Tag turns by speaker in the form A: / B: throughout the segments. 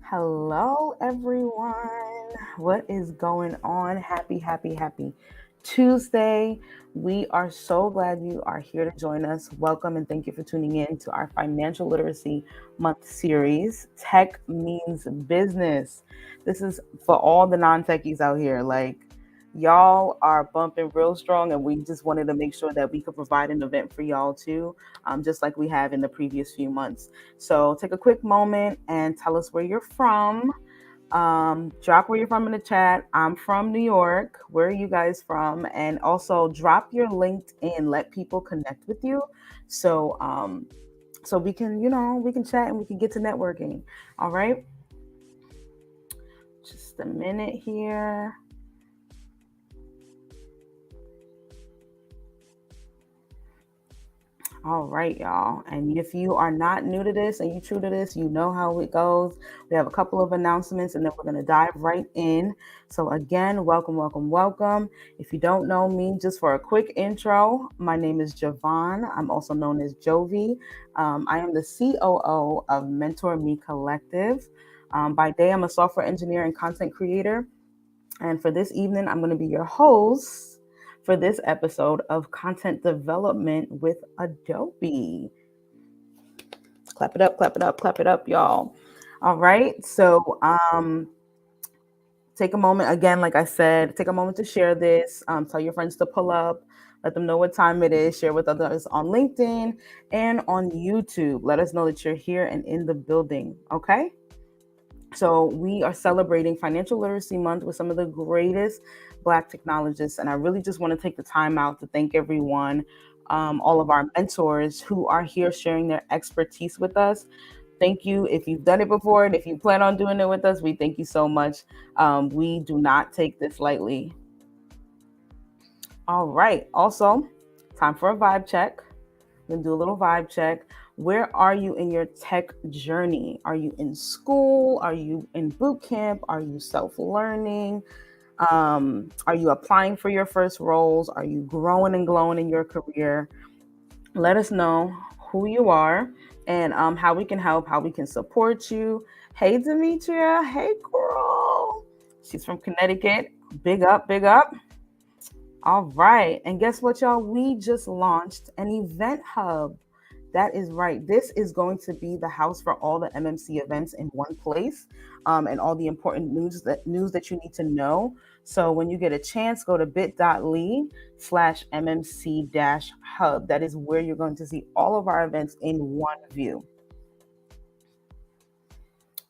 A: Hello, everyone. What is going on? Happy Tuesday. We are so glad you are here to join us. Welcome and thank you for tuning in to our Financial Literacy Month series. Tech means business. This is for all the non techies out here. Y'all are bumping real strong, and we just wanted to make sure that we could provide an event for y'all too, just like we have in the previous few months. So take a quick moment and tell us where you're from. Drop where you're from in the chat. I'm from New York. Where are you guys from? And also drop your LinkedIn. Let people connect with you. So we can, we can chat and we can get to networking. All right. Just a minute here. All right, y'all. And if you are not new to this and you true to this, you know how it goes. We have a couple of announcements and then we're going to dive right in. So again, welcome. If you don't know me, just for a quick intro, my name is Javon. I'm also known as Jovi. I am the COO of Mentor Me Collective. By day, I'm a software engineer and content creator. And for this evening, I'm going to be your host for this episode of Content Development with Adobe. Clap it up, y'all. All right. So take a moment, again, like I said, take a moment to share this. Tell your friends to pull up. Let them know what time it is. Share with others on LinkedIn and on YouTube. Let us know that you're here and in the building. Okay. So we are celebrating Financial Literacy Month with some of the greatest Black technologists. And I really just want to take the time out to thank everyone, all of our mentors who are here sharing their expertise with us. Thank you. If you've done it before and if you plan on doing it with us, we thank you so much. We do not take this lightly. All right. Also, time for a vibe check. We're going to do a little vibe check. Where are you in your tech journey? Are you in school? Are you in boot camp? Are you self-learning? Are you applying for your first roles? Are you growing and glowing in your career? Let us know who you are and how we can help, how we can support you. Hey, Demetria. Hey, girl. She's from Connecticut. Big up. All right. And guess what, y'all? We just launched an event hub. That is right. This is going to be the house for all the MMC events in one place, and all the important news that you need to know. So when you get a chance, go to bit.ly/MMC-hub. That is where you're going to see all of our events in one view.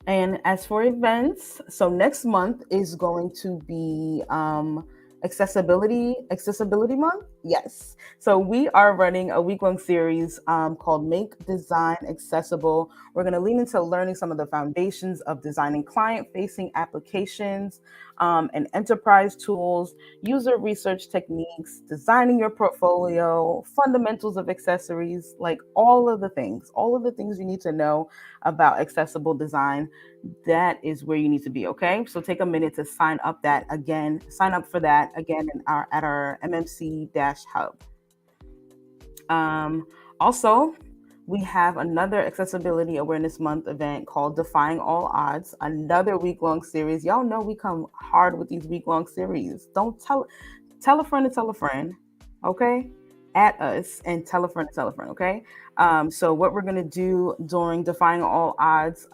A: And as for events, so next month is going to be accessibility month. Yes. So we are running a week-long series called Make Design Accessible. We're going to lean into learning some of the foundations of designing client-facing applications and enterprise tools, user research techniques, designing your portfolio, fundamentals of accessories, like all of the things you need to know about accessible design. That is where you need to be. Okay. So take a minute to sign up for that again at our MMC-hub. Also, we have another Accessibility Awareness Month event called Defying All Odds, another week-long series. Y'all know we come hard with these week-long series. Don't tell a friend to tell a friend, okay? At us and tell a friend to tell a friend, okay? So what we're going to do during Defying All Odds,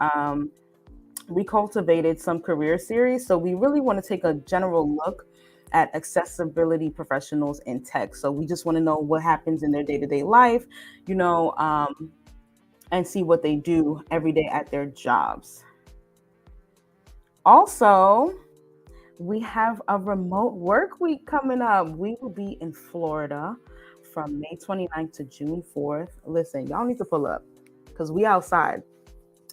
A: we cultivated some career series. So we really want to take a general look at accessibility professionals in tech. So we just want to know what happens in their day-to-day life, and see what they do every day at their jobs. Also, we have a remote work week coming up. We will be in Florida from May 29th to June 4th. Listen, y'all need to pull up because we outside.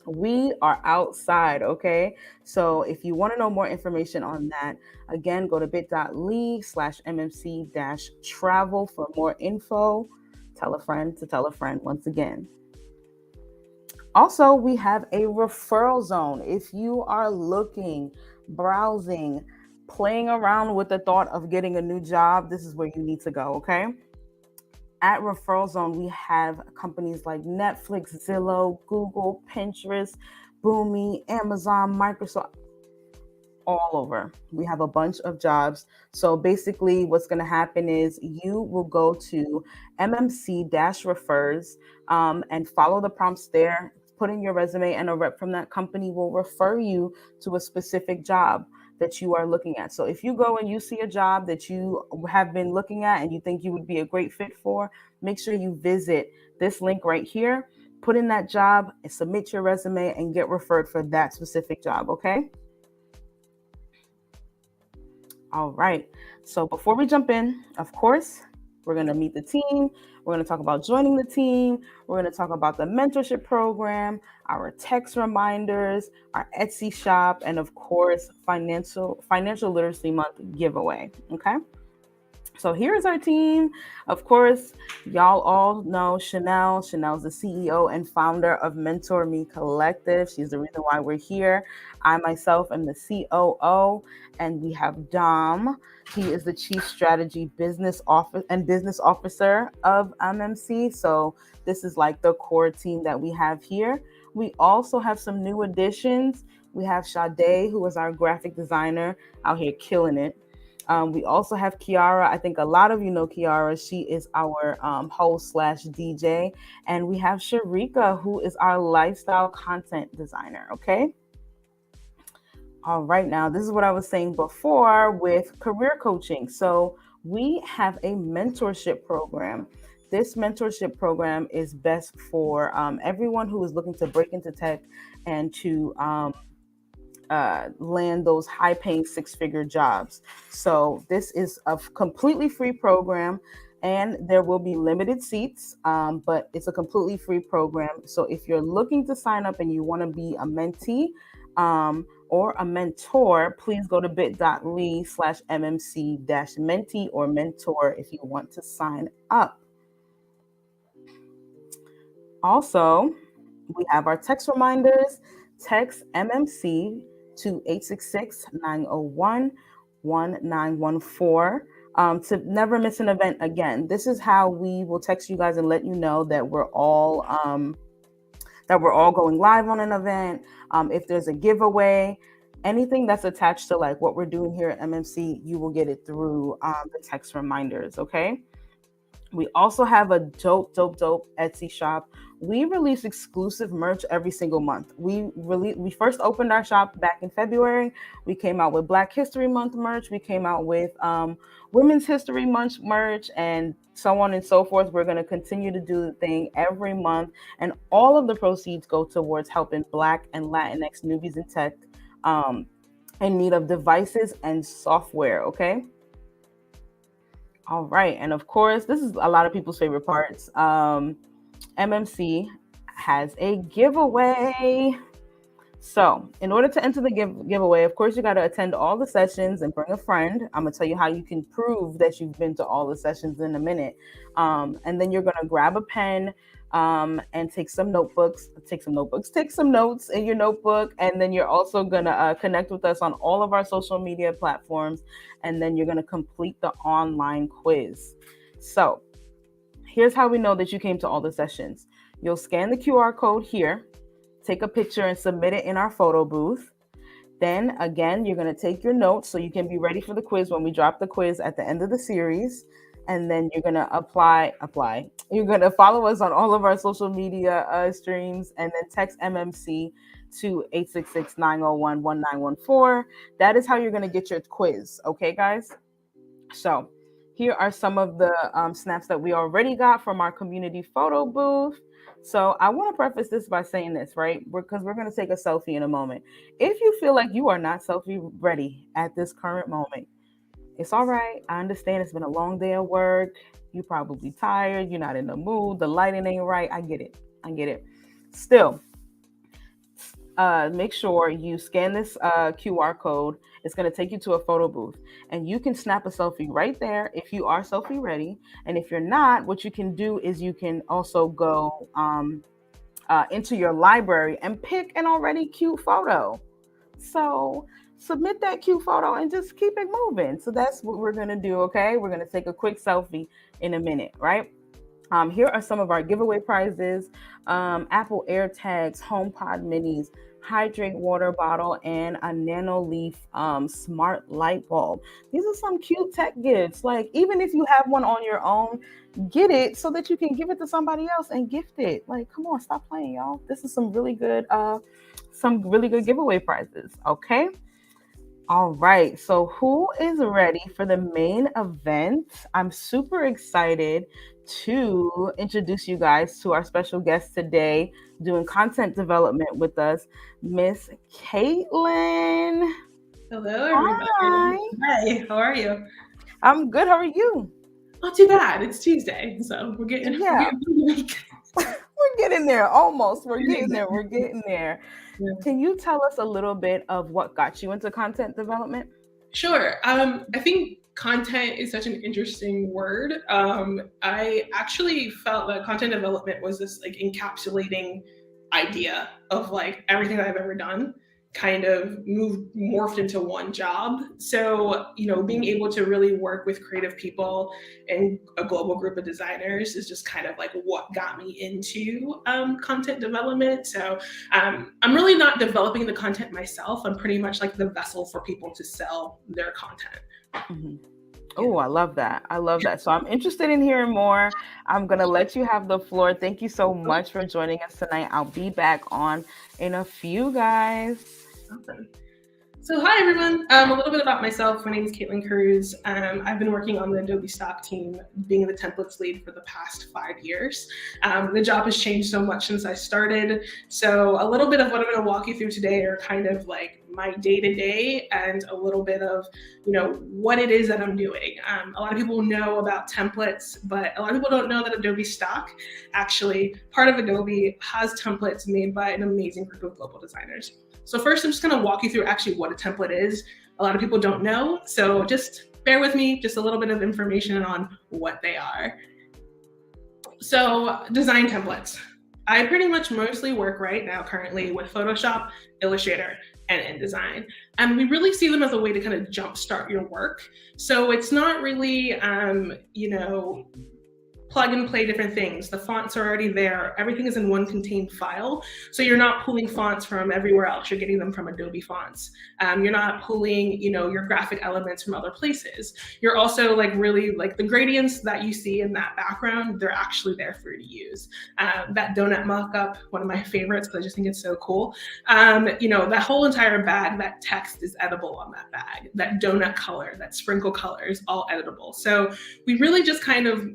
A: We are outside, okay? So if you want to know more information on that, again, go to bit.ly/MMC-travel for more info. Tell a friend to tell a friend once again. Also, we have a referral zone. If you are looking, browsing, playing around with the thought of getting a new job, this is where you need to go, okay? At Referral Zone, we have companies like Netflix, Zillow, Google, Pinterest, Boomi, Amazon, Microsoft, all over. We have a bunch of jobs. So basically, what's going to happen is you will go to MMC-refers and follow the prompts there. Put in your resume, and a rep from that company will refer you to a specific job that you are looking at. So if you go and you see a job that you have been looking at and you think you would be a great fit for, make sure you visit this link right here, put in that job, and submit your resume and get referred for that specific job, okay? All right. So before we jump in, of course, we're going to meet the team. We're going to talk about joining the team. We're going to talk about the mentorship program, our text reminders, our Etsy shop, and of course, financial literacy month giveaway. Okay. So here's our team. Of course, y'all all know Chanel. Chanel's the CEO and founder of Mentor Me Collective. She's the reason why we're here. I myself am the COO, and we have Dom. He is the Chief Strategy Business Officer of MMC. So this is like the core team that we have here. We also have some new additions. We have Sade, who is our graphic designer out here killing it. We also have Kiara. I think a lot of you know Kiara. She is our host/DJ. And we have Sharika, who is our lifestyle content designer. Okay. All right. Now, this is what I was saying before with career coaching. So we have a mentorship program. This mentorship program is best for everyone who is looking to break into tech and to land those high-paying six-figure jobs. So this is a completely free program, and there will be limited seats, but it's a completely free program. So if you're looking to sign up and you want to be a mentee or a mentor, please go to bit.ly/MMC-mentee or mentor if you want to sign up. Also, we have our text reminders. Text MMC to 866-901-1914 to never miss an event again. This is how we will text you guys and let you know that we're all going live on an event. If there's a giveaway, anything that's attached to like what we're doing here at MMC, you will get it through the text reminders. Okay. We also have a dope Etsy shop. We release exclusive merch every single month. We first opened our shop back in February. We came out with Black History Month merch. We came out with Women's History Month merch, and so on and so forth. We're going to continue to do the thing every month, and all of the proceeds go towards helping Black and Latinx newbies in tech in need of devices and software. Okay. All right. And of course, this is a lot of people's favorite parts. MMC has a giveaway. So in order to enter the giveaway, of course, you got to attend all the sessions and bring a friend. I'm going to tell you how you can prove that you've been to all the sessions in a minute. And then you're going to grab a pen and take some notes in your notebook. And then you're also going to connect with us on all of our social media platforms. And then you're going to complete the online quiz. So here's how we know that you came to all the sessions. You'll scan the QR code here, take a picture and submit it in our photo booth. Then again, you're going to take your notes so you can be ready for the quiz when we drop the quiz at the end of the series. And then you're going to apply. You're going to follow us on all of our social media streams, and then text MMC to 866-901-1914. That is how you're going to get your quiz. Okay, guys? So here are some of the snaps that we already got from our community photo booth. So I want to preface this by saying this, right? Because we're going to take a selfie in a moment. If you feel like you are not selfie ready at this current moment, it's all right. I understand it's been a long day of work. You're probably tired. You're not in the mood. The lighting ain't right. I get it. Still, make sure you scan this QR code. It's going to take you to a photo booth, and you can snap a selfie right there if you are selfie ready. And if you're not, what you can do is you can also go into your library and pick an already cute photo. So submit that cute photo and just keep it moving. So that's what we're going to do. Okay. We're going to take a quick selfie in a minute. Right. Here are some of our giveaway prizes: Apple AirTags, HomePod Minis, Hydrate water bottle, and a Nano Leaf smart light bulb. These are some cute tech gifts. Like, even if you have one on your own, get it so that you can give it to somebody else and gift it. Like, come on, stop playing, y'all. This is some really good giveaway prizes. Okay. All right. So, who is ready for the main event? I'm super excited to introduce you guys to our special guest today doing content development with us, Miss Caitlin.
B: Hello, everybody.
A: Hi.
B: Hi, how are you?
A: I'm good. How are you?
B: Not too bad. It's Tuesday, so we're getting through the week.
A: We're getting there almost. We're getting there.
B: Yeah.
A: Can you tell us a little bit of what got you into content development?
B: Sure. I think content is such an interesting word. I actually felt that content development was this like encapsulating idea of like everything that I've ever done kind of morphed into one job. So, being able to really work with creative people and a global group of designers is just kind of like what got me into content development. So I'm really not developing the content myself. I'm pretty much like the vessel for people to sell their content.
A: Mm-hmm. Oh, I love that. So I'm interested in hearing more. I'm going to let you have the floor. Thank you so much for joining us tonight. I'll be back on in a few, guys.
B: Awesome. So hi, everyone. A little bit about myself. My name is Caitlin Cruz. I've been working on the Adobe stock team, being the templates lead for the past 5 years. The job has changed so much since I started. So a little bit of what I'm going to walk you through today are kind of like my day-to-day and a little bit of, what it is that I'm doing. A lot of people know about templates, but a lot of people don't know that Adobe stock, actually, part of Adobe has templates made by an amazing group of global designers. So first, I'm just going to walk you through actually what a template is. A lot of people don't know, so just bear with me, just a little bit of information on what they are. So design templates. I pretty much mostly work right now currently with Photoshop, Illustrator, and InDesign. And we really see them as a way to kind of jumpstart your work. So it's not really, plug and play different things. The fonts are already there. Everything is in one contained file. So you're not pulling fonts from everywhere else. You're getting them from Adobe fonts. You're not pulling, your graphic elements from other places. You're also really the gradients that you see in that background, they're actually there for you to use. That donut mock-up, one of my favorites, because I just think it's so cool. That whole entire bag, that text is editable on that bag. That donut color, that sprinkle color is all editable. So we really just kind of,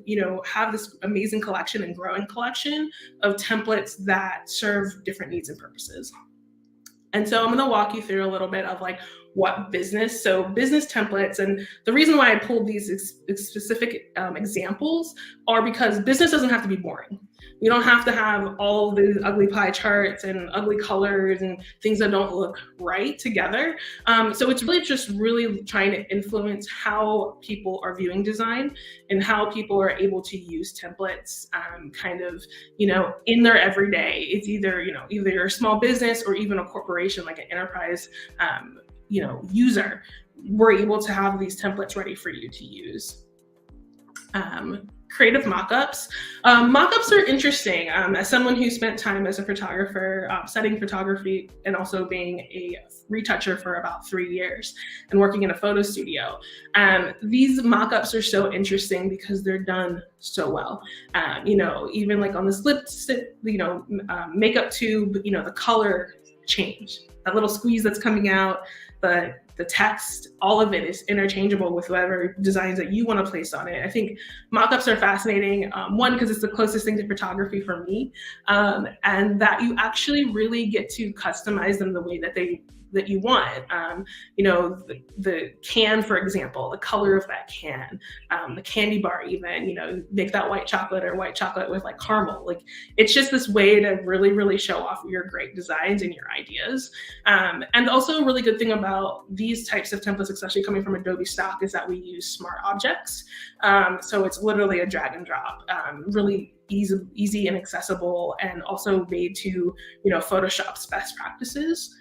B: have this amazing collection and growing collection of templates that serve different needs and purposes. And so I'm going to walk you through a little bit of what business. So business templates, and the reason why I pulled these specific examples are because business doesn't have to be boring. We don't have to have all the ugly pie charts and ugly colors and things that don't look right together. So it's really trying to influence how people are viewing design and how people are able to use templates in their everyday. It's either you're a small business or even a corporation like an enterprise user. We're able to have these templates ready for you to use. Creative mock-ups. Mock-ups are interesting. As someone who spent time as a photographer, studying photography and also being a retoucher for about 3 years and working in a photo studio, these mock-ups are so interesting because they're done so well. Even on this lipstick, makeup tube, the color change, that little squeeze that's coming out, the text, all of it is interchangeable with whatever designs that you want to place on it. I think mock-ups are fascinating. One, because it's the closest thing to photography for me, and that you actually really get to customize them the way that you want. The can, for example, the color of that can, the candy bar even, make that white chocolate with caramel. It's just this way to really, really show off your great designs and your ideas. And also a really good thing about these types of templates, especially coming from Adobe stock, is that we use smart objects. So it's literally a drag and drop, really easy and accessible, and also made to, Photoshop's best practices.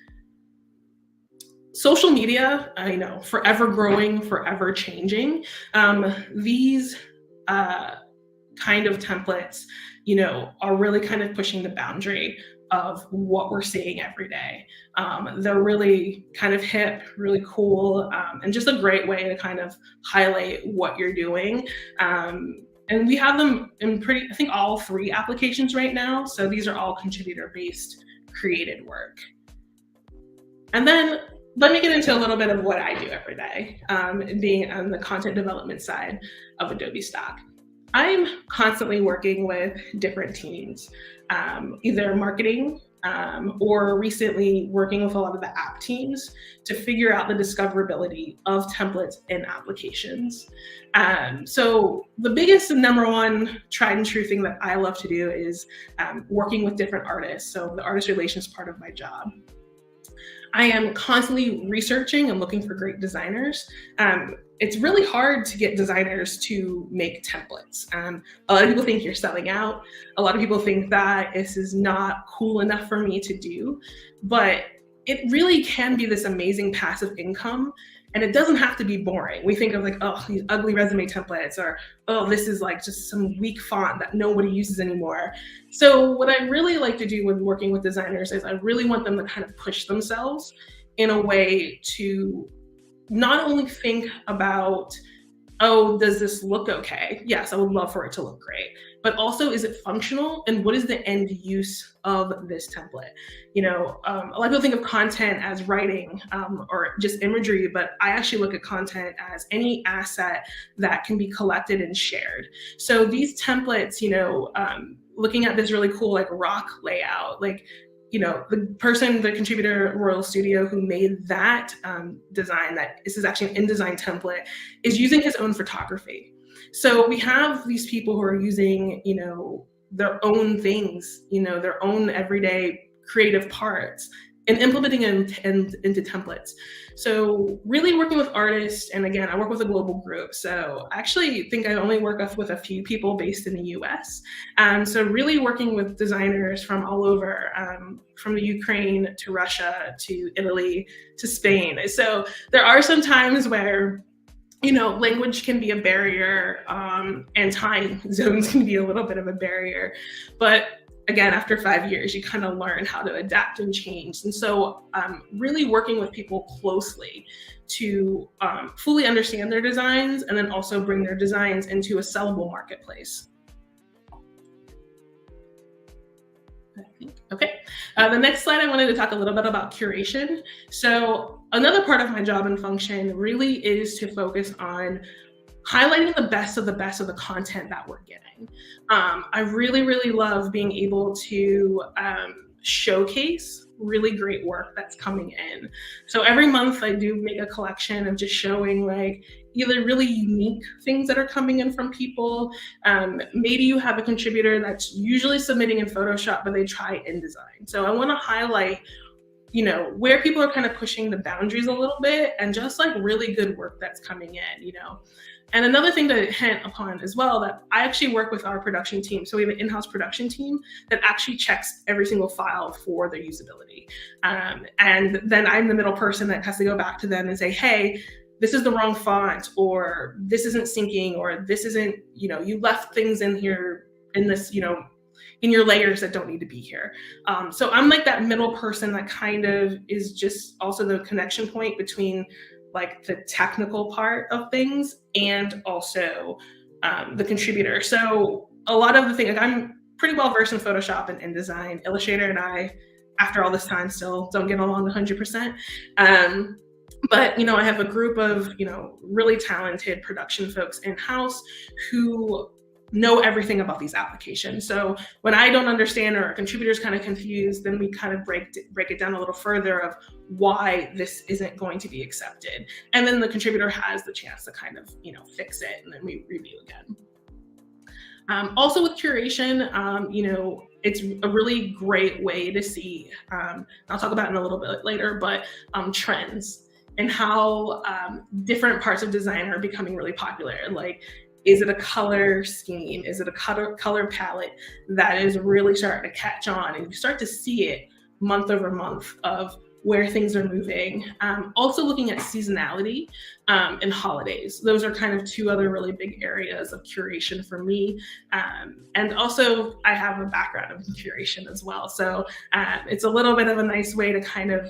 B: Social media, I know, forever growing, forever changing. These kind of templates, are really kind of pushing the boundary of what we're seeing every day. They're really kind of hip, really cool, and just a great way to kind of highlight what you're doing. And we have them in I think all 3 applications right now. So these are all contributor-based created work. And then let me get into a little bit of what I do every day, being on the content development side of Adobe Stock. I'm constantly working with different teams, either marketing or recently working with a lot of the app teams to figure out the discoverability of templates in applications. So the biggest and number one tried and true thing that I love to do is working with different artists. So the artist relations part of my job. I am constantly researching and looking for great designers. It's really hard to get designers to make templates. A lot of people think you're selling out. A lot of people think that this is not cool enough for me to do, but it really can be this amazing passive income. And it doesn't have to be boring. We think of like, oh, these ugly resume templates, or, oh, this is like just some weak font that nobody uses anymore. So what I really like to do when working with designers is I really want them to kind of push themselves in a way to not only think about, oh, does this look okay? Yes, I would love for it to look great. But also, is it functional? And what is the end use of this template? A lot of people think of content as writing or just imagery, but I actually look at content as any asset that can be collected and shared. So these templates, looking at this really cool like rock layout, like, the contributor Royal Studio who made that design, that this is actually an InDesign template, is using his own photography. So we have these people who are using, their own things, their own everyday creative parts and implementing them into templates. So really working with artists, and again, I work with a global group. So I actually think I only work with a few people based in the US. So really working with designers from all over, from the Ukraine to Russia to Italy to Spain. So there are some times where language can be a barrier, and time zones can be a little bit of a barrier. But again, after 5 years, you kind of learn how to adapt and change. And so really working with people closely to fully understand their designs and then also bring their designs into a sellable marketplace. Okay, the next slide, I wanted to talk a little bit about curation. So another part of my job and function really is to focus on highlighting the best of the content that we're getting. I really, really love being able to showcase really great work that's coming in. So every month I do make a collection of just showing like either really unique things that are coming in from people. Maybe you have a contributor that's usually submitting in Photoshop, but they try InDesign. So I want to highlight where people are kind of pushing the boundaries a little bit and just like really good work that's coming in, And another thing to hint upon as well, that I actually work with our production team. So we have an in-house production team that actually checks every single file for their usability. And then I'm the middle person that has to go back to them and say, hey, this is the wrong font, or this isn't syncing, or this isn't, you left things in here in this, in your layers that don't need to be here. So I'm like that middle person that kind of is just also the connection point between like the technical part of things and also the contributor. So a lot of the things, like I'm pretty well versed in Photoshop and InDesign. Illustrator and I, after all this time, still don't get along 100%. But, I have a group of, really talented production folks in-house who know everything about these applications. So when I don't understand or a contributor's kind of confused, then we kind of break it down a little further of why this isn't going to be accepted. And then the contributor has the chance to kind of, fix it, and then we review again. Also with curation, it's a really great way to see, I'll talk about it in a little bit later, but trends and how different parts of design are becoming really popular. Like, is it a color scheme? Is it a color palette that is really starting to catch on? And you start to see it month over month of where things are moving. Also looking at seasonality and holidays. Those are kind of two other really big areas of curation for me. And also I have a background in curation as well. So it's a little bit of a nice way to kind of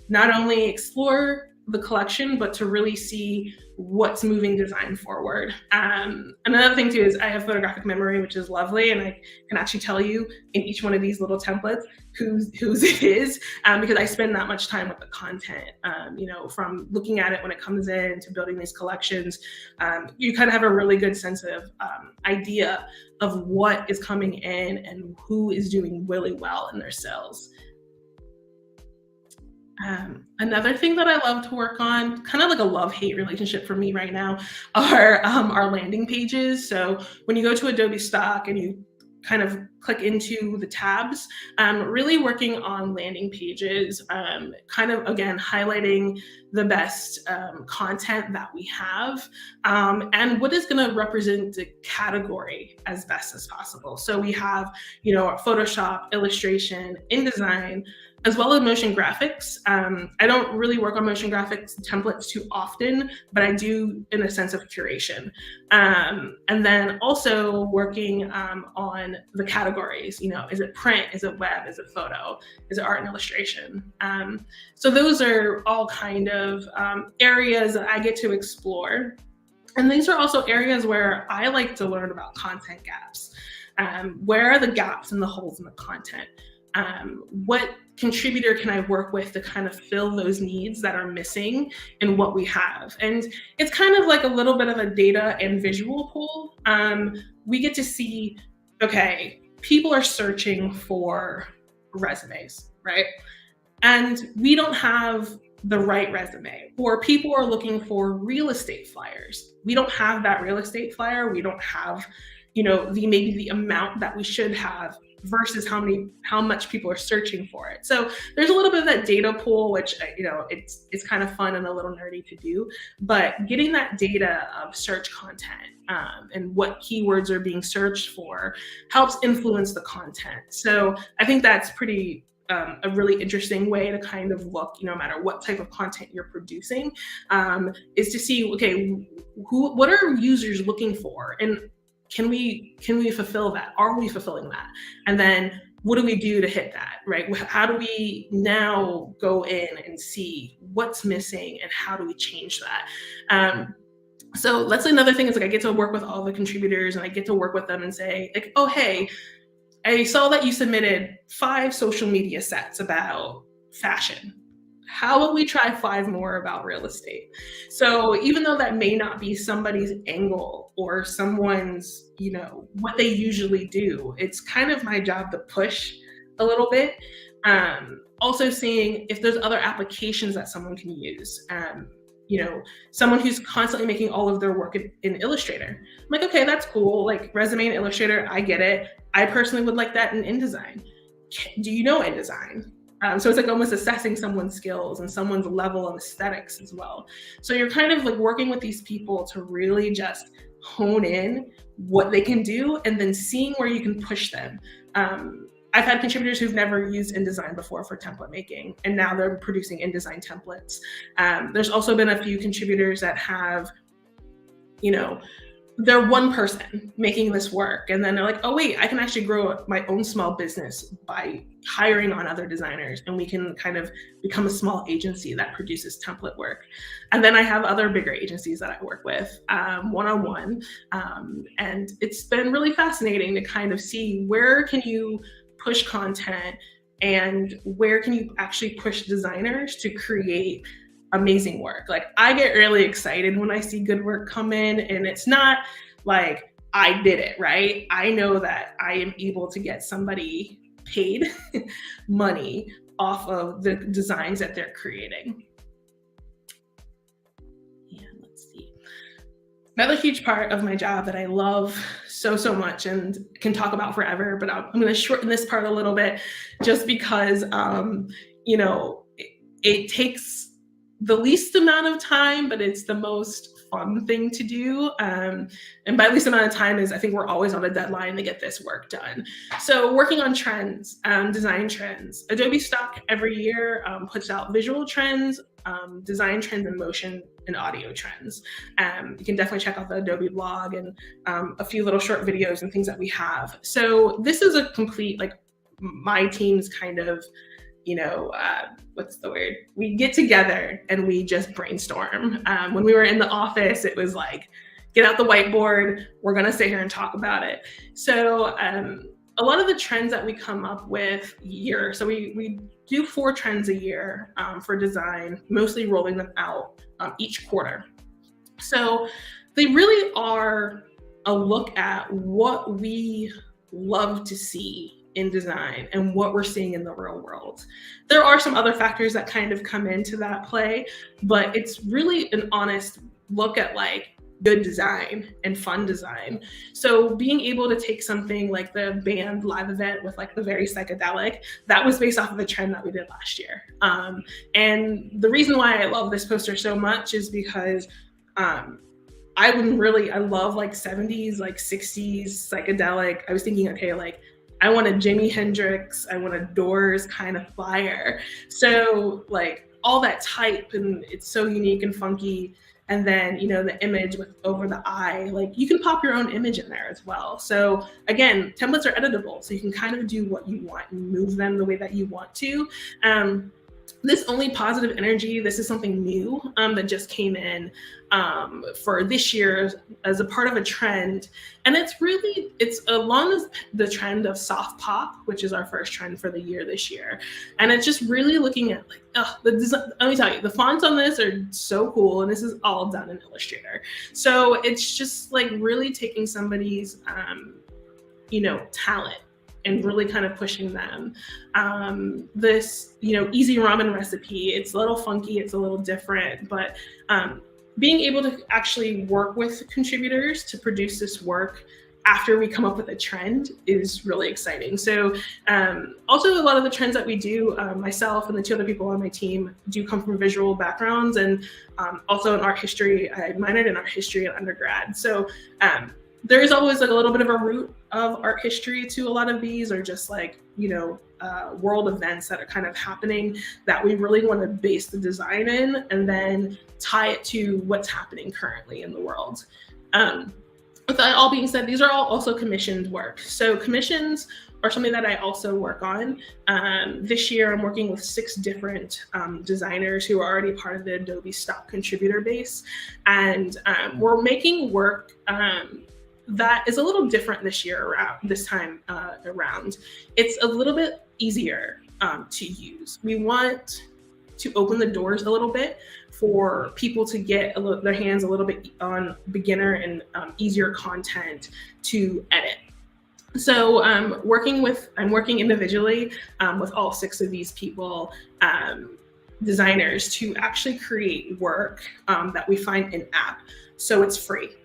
B: not only explore the collection, but to really see what's moving design forward. Another thing too is I have photographic memory, which is lovely, and I can actually tell you in each one of these little templates whose it is, because I spend that much time with the content. From looking at it when it comes in to building these collections, you kind of have a really good sense of idea of what is coming in and who is doing really well in their sales. Another thing that I love to work on, kind of like a love-hate relationship for me right now, are our landing pages. So when you go to Adobe Stock and you kind of click into the tabs, really working on landing pages, kind of, again, highlighting the best content that we have, and what is going to represent the category as best as possible. So we have, Photoshop, illustration, InDesign, as well as motion graphics. I don't really work on motion graphics templates too often, but I do in a sense of curation. And then also working on the categories, is it print, is it web, is it photo, is it art and illustration? So those are all kind of areas that I get to explore. And these are also areas where I like to learn about content gaps. Where are the gaps and the holes in the content? What contributor can I work with to kind of fill those needs that are missing in what we have? And it's kind of like a little bit of a data and visual pool. We get to see, okay, people are searching for resumes, right? And we don't have the right resume, or people are looking for real estate flyers. We don't have that real estate flyer. We don't have, maybe the amount that we should have versus how much people are searching for it. So there's a little bit of that data pool, which, it's kind of fun and a little nerdy to do, but getting that data of search content and what keywords are being searched for helps influence the content. So I think that's pretty a really interesting way to kind of look, no matter what type of content you're producing, is to see, okay, what are users looking for? And can we fulfill that? Are we fulfilling that? And then what do we do to hit that, right? How do we now go in and see what's missing and how do we change that? So that's another thing is I get to work with all the contributors and I get to work with them and say oh, hey, I saw that you submitted 5 social media sets about fashion. How about we try 5 more about real estate? So even though that may not be somebody's angle or someone's, what they usually do, it's kind of my job to push a little bit. Also seeing if there's other applications that someone can use. Someone who's constantly making all of their work in Illustrator. I'm like, okay, that's cool. Like resume and Illustrator, I get it. I personally would like that in InDesign. Do you know InDesign? So it's like almost assessing someone's skills and someone's level of aesthetics as well. So you're kind of like working with these people to really just hone in what they can do and then seeing where you can push them. I've had contributors who've never used InDesign before for template making, and now they're producing InDesign templates. There's also been a few contributors that have, they're one person making this work, and then they're like, oh wait, I can actually grow my own small business by hiring on other designers, and we can kind of become a small agency that produces template work. And then I have other bigger agencies that I work with one-on-one, and it's been really fascinating to kind of see where can you push content and where can you actually push designers to create amazing work. Like I get really excited when I see good work come in, and it's not like I did it, right? I know that I am able to get somebody paid money off of the designs that they're creating. Yeah, let's see. Another huge part of my job that I love so much and can talk about forever, but I'm going to shorten this part a little bit just because, it takes the least amount of time, but it's the most fun thing to do. And by least amount of time is, I think we're always on a deadline to get this work done. So working on trends, design trends. Adobe Stock every year puts out visual trends, design trends, and motion and audio trends. You can definitely check out the Adobe blog and a few little short videos and things that we have. So this is a complete, like, my team's kind of, what's the word? We get together and we just brainstorm. When we were in the office, it was like, get out the whiteboard, we're gonna sit here and talk about it. So a lot of the trends that we come up with year, so we do 4 trends a year for design, mostly rolling them out each quarter. So they really are a look at what we love to see in design and what we're seeing in the real world. There are some other factors that kind of come into that play, but it's really an honest look at like good design and fun design. So being able to take something like the band live event with like the very psychedelic, that was based off of a trend that we did last year. And the reason why I love this poster so much is because I love like 70s, like 60s psychedelic. I was thinking, okay, like I want a Jimi Hendrix, I want a Doors kind of flyer. So like all that type, and it's so unique and funky. And then, the image with over the eye, like you can pop your own image in there as well. So again, templates are editable. So you can kind of do what you want and move them the way that you want to. This only positive energy, this is something new that just came in for this year as a part of a trend. And it's along the trend of soft pop, which is our first trend for the year this year. And it's just really looking at like, the design. Let me tell you, the fonts on this are so cool. And this is all done in Illustrator. So it's just like really taking somebody's, talent and really kind of pushing them. This, easy ramen recipe, it's a little funky, it's a little different, but being able to actually work with contributors to produce this work after we come up with a trend is really exciting. So also a lot of the trends that we do, myself and the 2 other people on my team do come from visual backgrounds, and also in art history. I minored in art history in undergrad. So there is always like a little bit of a root of art history to a lot of these, or just like, world events that are kind of happening that we really want to base the design in, and then tie it to what's happening currently in the world. With that all being said, these are all also commissioned work. So commissions are something that I also work on. This year, I'm working with 6 different designers who are already part of the Adobe Stock contributor base. And we're making work that is a little different this time around. It's a little bit easier to use. We want to open the doors a little bit for people to get their hands a little bit on beginner and easier content to edit. So I'm working individually with all 6 of these people, designers, to actually create work that we find in app. So it's free.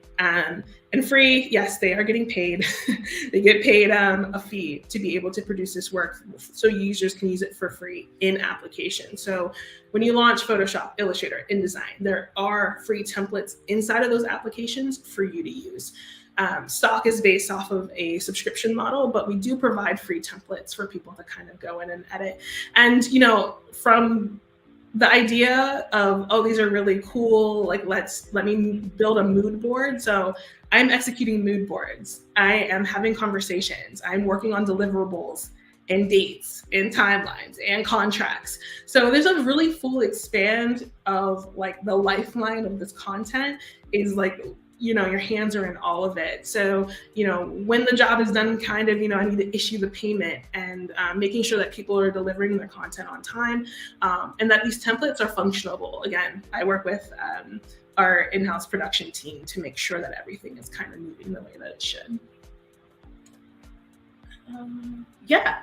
B: And free, yes, they are getting paid. They get paid a fee to be able to produce this work, so users can use it for free in application. So when you launch Photoshop, Illustrator, InDesign, there are free templates inside of those applications for you to use. Stock is based off of a subscription model, but we do provide free templates for people to kind of go in and edit. And, from the idea of, oh, these are really cool, like let me build a mood board. So I'm executing mood boards. I am having conversations. I'm working on deliverables and dates and timelines and contracts. So there's a really full expand of like the lifeline of this content is like, your hands are in all of it. So, when the job is done, kind of, I need to issue the payment, and making sure that people are delivering their content on time, and that these templates are functionable. Again, I work with our in-house production team to make sure that everything is kind of moving the way that it should.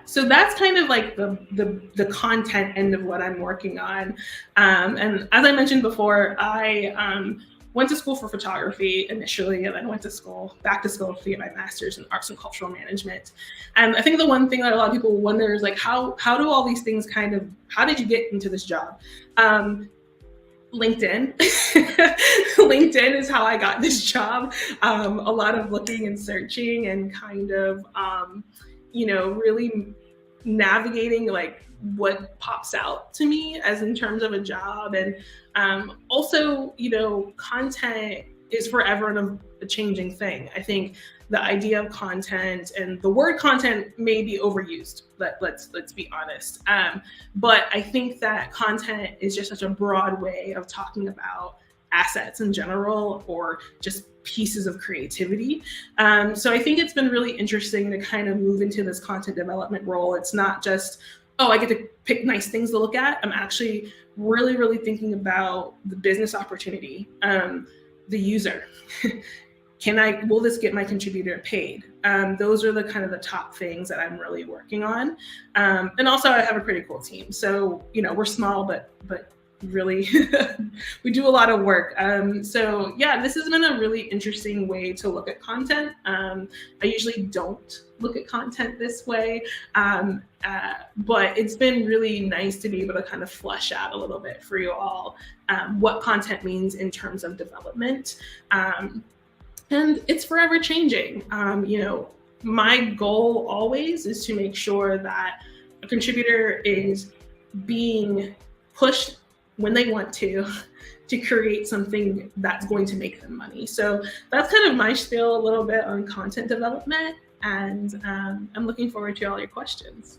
B: So that's kind of like the content end of what I'm working on. And as I mentioned before, I went to school for photography initially, and then went back to school to get my master's in arts and cultural management. And I think the one thing that a lot of people wonder is like, how do all these things how did you get into this job? LinkedIn. LinkedIn is how I got this job. A lot of looking and searching and kind of, really navigating like what pops out to me as in terms of a job. And also, content is forever a changing thing. I think the idea of content and the word content may be overused, but let's be honest. But I think that content is just such a broad way of talking about assets in general, or just pieces of creativity. So I think it's been really interesting to kind of move into this content development role. It's not just, oh, I get to pick nice things to look at. I'm actually really, really thinking about the business opportunity, the user. Will this get my contributor paid? Those are the kind of the top things that I'm really working on. And also I have a pretty cool team. So, we're small, but really we do a lot of work. So yeah, this has been a really interesting way to look at content. I usually don't look at content this way, but it's been really nice to be able to kind of flesh out a little bit for you all what content means in terms of development. And it's forever changing. My goal always is to make sure that a contributor is being pushed when they want to create something that's going to make them money. So that's kind of my spiel a little bit on content development. And I'm looking forward to all your questions.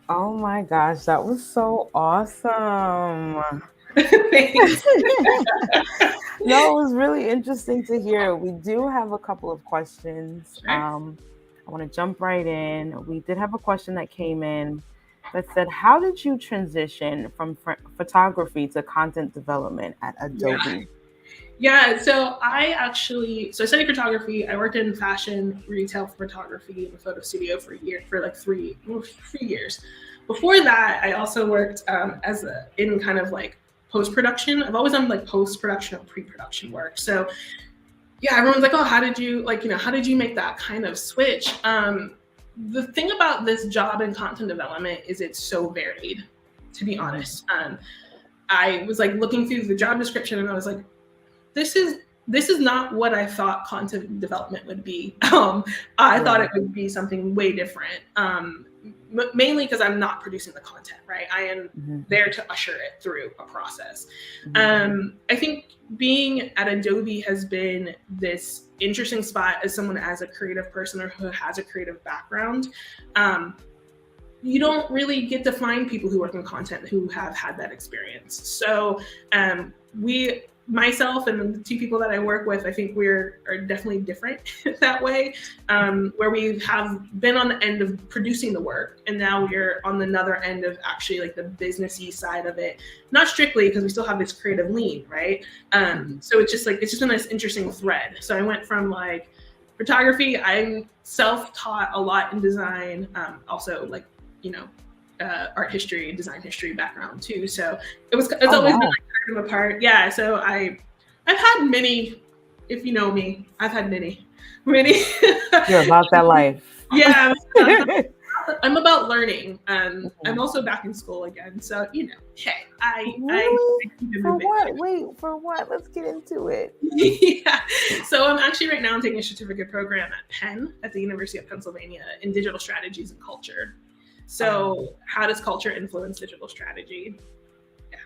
A: Oh my gosh, that was so awesome.
B: Thanks.
A: No, it was really interesting to hear. We do have a couple of questions.
B: Sure.
A: I want to jump right in. We did have a question that came in that said, how did you transition from photography to content development at Adobe?
B: Yeah, so I studied photography. I worked in fashion retail photography in a photo studio for like 3 years. Before that, I also worked in kind of like post-production. I've always done like post-production or pre-production work. So yeah, everyone's like, oh, how did you make that kind of switch? The thing about this job in content development is it's so varied, to be honest. I was like looking through the job description and I was like, this is not what I thought content development would be. I thought it would be something way different. Mainly because I'm not producing the content, right? I am there to usher it through a process. I think being at Adobe has been this interesting spot as someone as a creative person or who has a creative background. You don't really get to find people who work in content who have had that experience. So myself and the 2 people that I work with, I think are definitely different that way, where we have been on the end of producing the work, and now we're on another end of actually like the businessy side of it. Not strictly, because we still have this creative lean, right? So it's just been this interesting thread. So I went from like photography. I'm self-taught a lot in design, also like art history, design history background too. So it's always been like kind of a part. Yeah. So I've had many, if you know me, I've had many.
A: You're about that life.
B: Yeah. I'm about learning. I'm also back in school again. So, hey,
A: For what? Wait, for what? Let's get into it.
B: Yeah. So I'm taking a certificate program at Penn, at the University of Pennsylvania, in digital strategies and culture. So how does culture influence digital strategy? Yeah.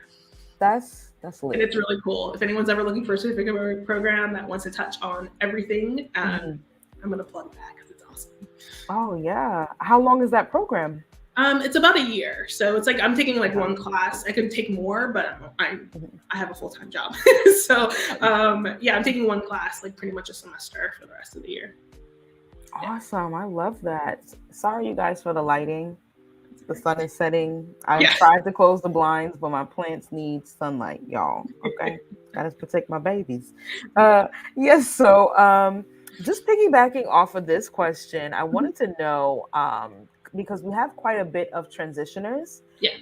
A: That's lit.
B: And it's really cool. If anyone's ever looking for a certificate program that wants to touch on everything, I'm going to plug that because it's awesome.
A: Oh yeah. How long is that program?
B: It's about a year. So it's like I'm taking like one class. I could take more, but I have a full-time job. So I'm taking one class, like pretty much a semester for the rest of the year.
A: Awesome. I love that. Sorry, you guys, for the lighting. The sun is setting. I tried to close the blinds, but my plants need sunlight, y'all. Okay. Gotta protect my babies. Yes. So just piggybacking off of this question, I wanted to know, because we have quite a bit of transitioners.
B: Yeah.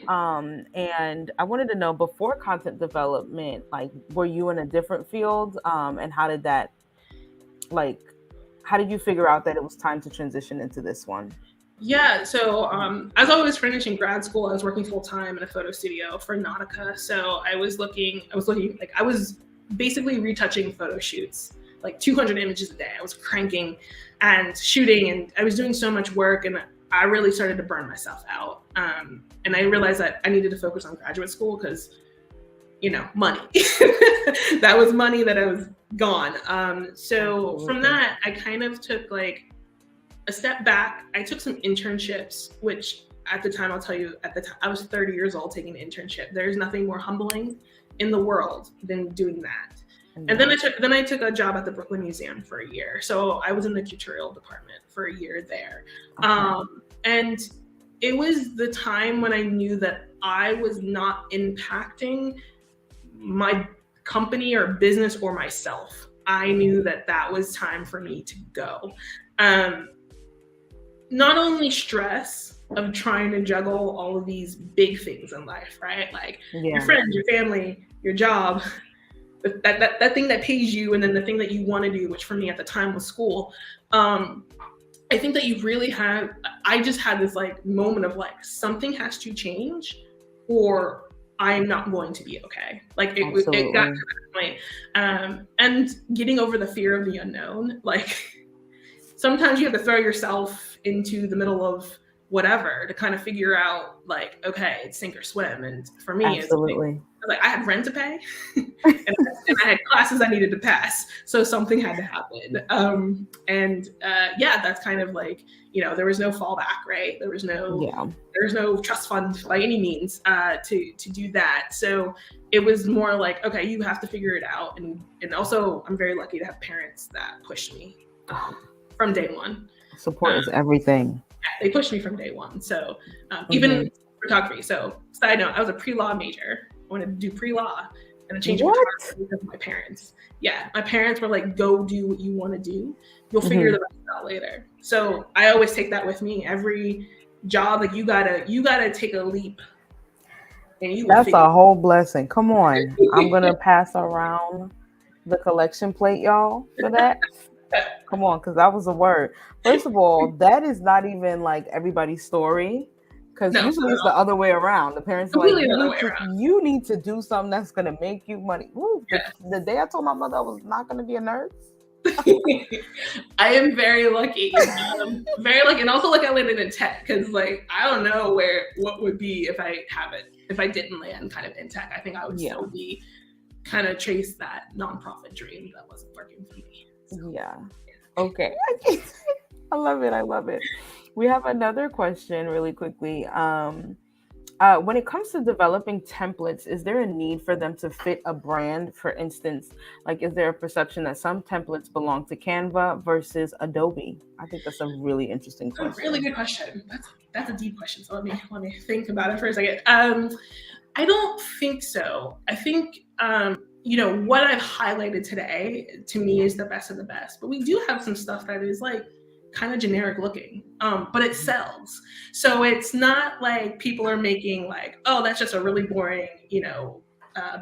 A: And I wanted to know, before content development, like, were you in a different field? And how did you figure out that it was time to transition into this one?
B: Yeah, so as I was finishing grad school, I was working full time in a photo studio for Nautica. So I was basically retouching photo shoots, like 200 images a day. I was cranking and shooting, and I was doing so much work, and I really started to burn myself out. And I realized that I needed to focus on graduate school because, money. That was money that I was gone. So from that, I kind of took like a step back. I took some internships, which at the time, I'll tell you, at the time, I was 30 years old taking an internship. There's nothing more humbling in the world than doing that. Mm-hmm. And then I took a job at the Brooklyn Museum for a year. So I was in the curatorial department for a year there. Okay. And it was the time when I knew that I was not impacting my company or business or myself. I knew that that was time for me to go. Not only stress of trying to juggle all of these big things in life, right? Like your friends, your family, your job, that thing that pays you, and then the thing that you want to do, which for me at the time was school. I think that I just had this like moment of like, something has to change or I'm not going to be okay. Like it got to that point. And getting over the fear of the unknown, like sometimes you have to throw yourself into the middle of whatever to kind of figure out like, okay, it's sink or swim. And for me, it's like I had rent to pay and I had classes I needed to pass. So something had to happen. That's kind of like, there was no fallback, right? There was no trust fund by any means to do that. So it was more like, okay, you have to figure it out. And also I'm very lucky to have parents that pushed me from day one.
A: Support is everything.
B: They pushed me from day one. So even photography. So side note, I was a pre-law major. I wanted to do pre-law, and I changed photography because of my parents. Yeah, my parents were like, go do what you want to do. You'll figure the rest out later. So I always take that with me. Every job, like you gotta take a leap. And
A: that's a whole blessing. Come on. I'm going to pass around the collection plate, y'all, for that. Come on, because that was a word. First of all, that is not even like everybody's story, because usually it's the other way around. The parents are like, you need to do something that's going to make you money. Ooh, the day I told my mother I was not going to be a nurse.
B: I am very lucky. And also like I landed in tech, because like I don't know what would be if I didn't land kind of in tech. I think I would still be kind of chase that nonprofit dream that wasn't working for me. So,
A: okay. I love it. We have another question really quickly. When it comes to developing templates, is there a need for them to fit a brand? For instance, like, is there a perception that some templates belong to Canva versus Adobe? I think that's a really interesting question.
B: That's a really good question. That's a deep question. So let me think about it for a second. I don't think so. I think what I've highlighted today to me is the best of the best. But we do have some stuff that is like kind of generic looking, but it sells. So it's not like people are making like, oh, that's just a really boring,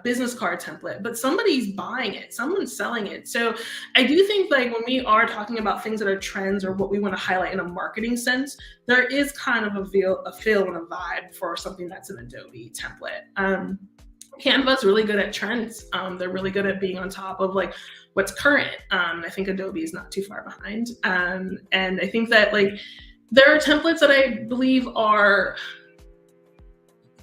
B: business card template, but somebody's buying it, someone's selling it. So I do think like when we are talking about things that are trends or what we want to highlight in a marketing sense, there is kind of a feel and a vibe for something that's an Adobe template. Canva's really good at trends. They're really good at being on top of like what's current. I think Adobe is not too far behind. And I think that like there are templates that I believe are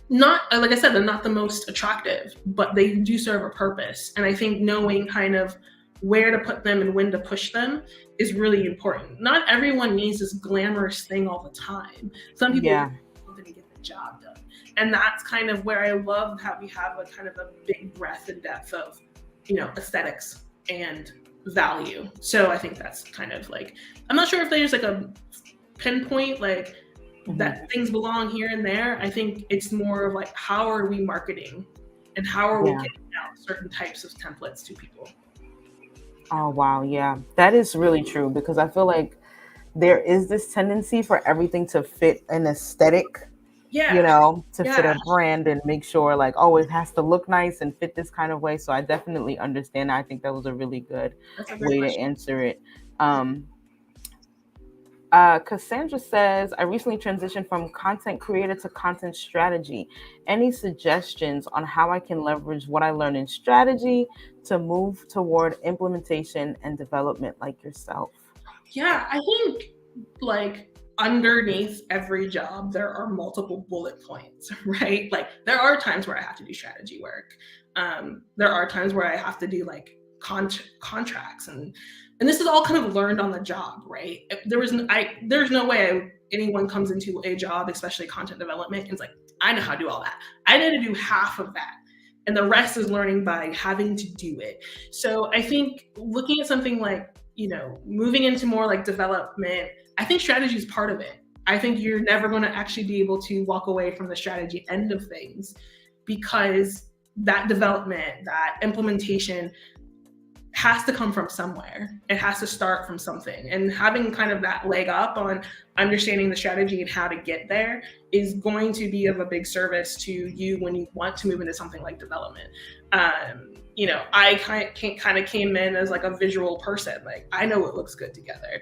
B: not, like I said, they're not the most attractive, but they do serve a purpose. And I think knowing kind of where to put them and when to push them is really important. Not everyone needs this glamorous thing all the time. Some people want to get the job done. And that's kind of where I love how we have a kind of a big breadth and depth of, aesthetics and value. So I think that's kind of like, I'm not sure if there's like a pinpoint, like that things belong here and there. I think it's more of like, how are we marketing and how are we getting out certain types of templates to people?
A: Oh, wow. Yeah, that is really true, because I feel like there is this tendency for everything to fit an aesthetic, to fit a brand and make sure like, oh, it has to look nice and fit this kind of way. So I definitely understand. I think that was a really good way to answer it. Cassandra says, I recently transitioned from content creator to content strategy. Any suggestions on how I can leverage what I learned in strategy to move toward implementation and development like yourself?
B: Yeah, I think like underneath every job, there are multiple bullet points, right? Like there are times where I have to do strategy work. There are times where I have to do like contracts and this is all kind of learned on the job, right? There's no way anyone comes into a job, especially content development, and it's like, I know how to do all that. I need to do half of that. And the rest is learning by having to do it. So I think looking at something like, moving into more like development, I think strategy is part of it. I think you're never going to actually be able to walk away from the strategy end of things because that development, that implementation has to come from somewhere. It has to start from something. And having kind of that leg up on understanding the strategy and how to get there is going to be of a big service to you when you want to move into something like development. I kind of came in as like a visual person. Like I know what looks good together.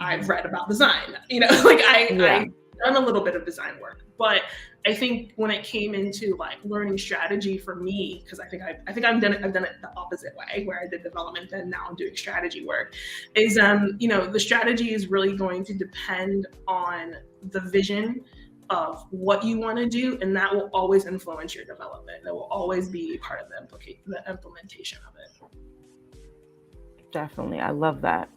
B: I've read about design, I've done a little bit of design work, but I think when it came into like learning strategy for me, because I think I've done it the opposite way, where I did development and now I'm doing strategy work, is the strategy is really going to depend on the vision of what you want to do, and that will always influence your development. That will always be part of the implementation of it.
A: Definitely. I love that.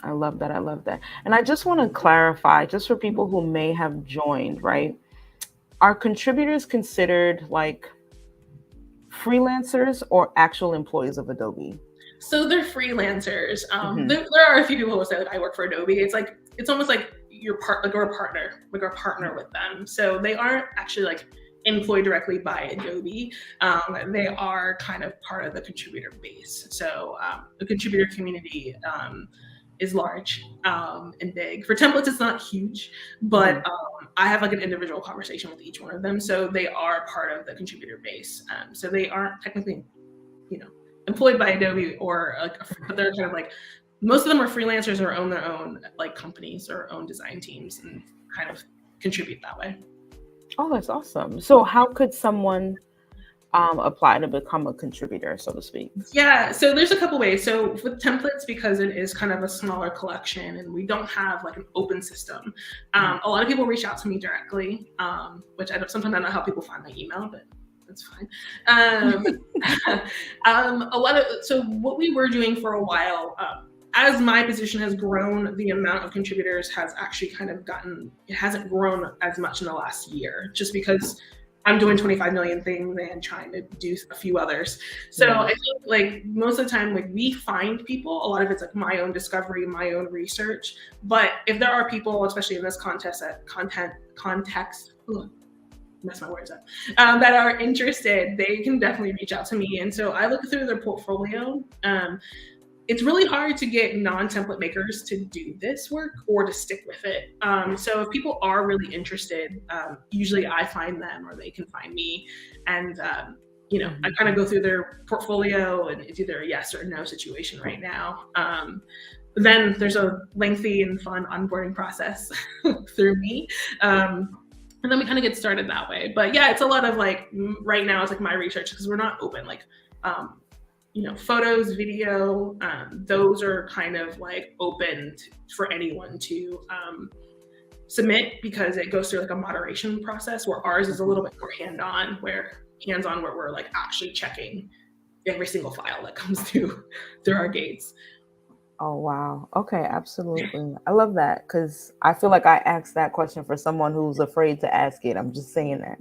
A: I love that. And I just want to clarify, just for people who may have joined, right? Are contributors considered like freelancers or actual employees of Adobe?
B: So they're freelancers. There are a few people who say that I work for Adobe. It's almost like you're a partner with them. So they aren't actually like employed directly by Adobe. They are kind of part of the contributor base. So the contributor community is large and big. For templates, it's not huge, but I have like an individual conversation with each one of them. So they are part of the contributor base. So they aren't technically, employed by Adobe but they're kind of like, most of them are freelancers or own their own like companies or own design teams and kind of contribute that way.
A: Oh, that's awesome. So how could someone apply to become a contributor, so to speak?
B: Yeah, so there's a couple ways. So with templates, because it is kind of a smaller collection and we don't have like an open system, a lot of people reach out to me directly, which sometimes I don't know how people find my email, but that's fine. So what we were doing for a while, as my position has grown, the amount of contributors has actually it hasn't grown as much in the last year, just because I'm doing 25 million things and trying to do a few others. So I think like most of the time, like we find people, a lot of it's like my own discovery, my own research. But if there are people, especially in this context, mess my words up, that are interested, they can definitely reach out to me. And so I look through their portfolio. It's really hard to get non-template makers to do this work or to stick with it. So if people are really interested, usually I find them or they can find me. And, I kind of go through their portfolio and it's either a yes or no situation right now. Then there's a lengthy and fun onboarding process through me. And then we kind of get started that way. But yeah, it's a lot of like, right now it's like my research because we're not open, like, photos, video, those are kind of like open for anyone to submit because it goes through like a moderation process, where ours is a little bit more hands-on where we're like actually checking every single file that comes through our gates.
A: Oh, wow. Okay, absolutely. I love that because I feel like I asked that question for someone who's afraid to ask it. I'm just saying that.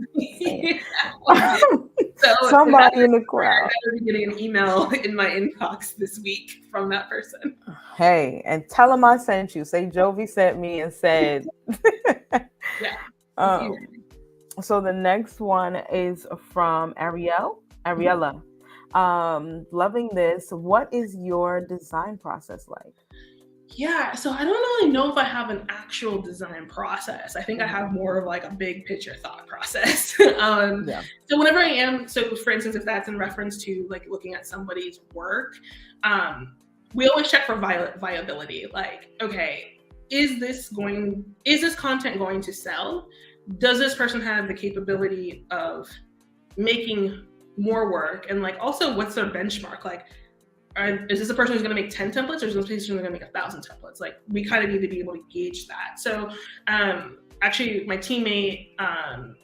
B: So
A: somebody in the crowd.
B: I'm getting an email in my inbox this week from that person.
A: Hey, and tell them I sent you. Say Jovi sent me and said.
B: Yeah.
A: So the next one is from Ariella. Loving this. What is your design process like?
B: Yeah, so I don't really know if I have an actual design process. I think I have more of like a big picture thought process. So whenever for instance, if that's in reference to like looking at somebody's work, we always check for viability. Like, okay, is this content going to sell? Does this person have the capability of making more work? And like, also, what's their benchmark? Like, is this a person who's going to make 10 templates, or is this a person who's going to make 1,000 templates? Like, we kind of need to be able to gauge that. So actually, my teammate,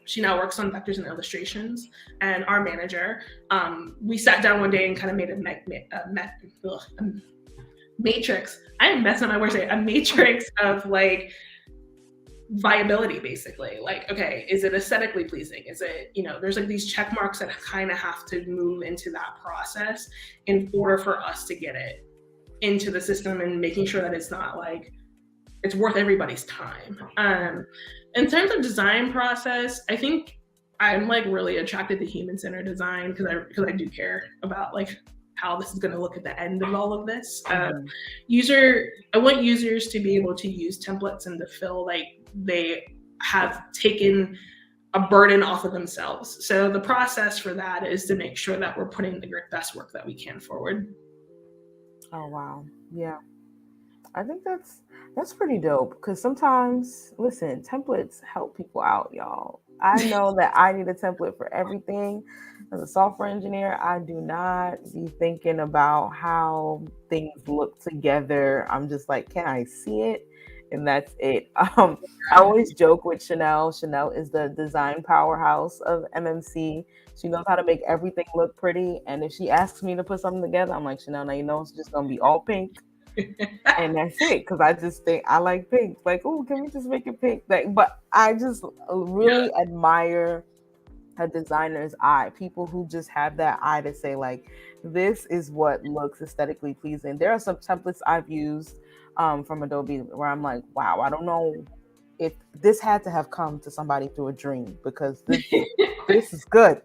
B: she now works on vectors and illustrations, and our manager, we sat down one day and kind of made a matrix. I am messing up my words today. A matrix of like viability, basically. Like, okay, is it aesthetically pleasing? Is it, you know, there's like these check marks that kind of have to move into that process in order for us to get it into the system, and making sure that it's not like, it's worth everybody's time. In terms of design process, I think I'm like really attracted to human-centered design because I do care about like how this is going to look at the end of all of this. I want users to be able to use templates and to feel like they have taken a burden off of themselves. So the process for that is to make sure that we're putting the best work that we can forward.
A: Oh, wow. Yeah. I think that's pretty dope, because sometimes, listen, templates help people out, y'all. I know that I need a template for everything. As a software engineer, I do not be thinking about how things look together. I'm just like, can I see it? And that's it. I always joke with Chanel. Chanel is the design powerhouse of MMC. She knows how to make everything look pretty. And if she asks me to put something together, I'm like, Chanel, now you know it's just going to be all pink. And that's it, because I just think I like pink. Like, oh, can we just make it pink? Like, but I just really admire a designer's eye. People who just have that eye to say, like, this is what looks aesthetically pleasing. There are some templates I've used from Adobe where I'm like, wow, I don't know if this had to have come to somebody through a dream, because this is good.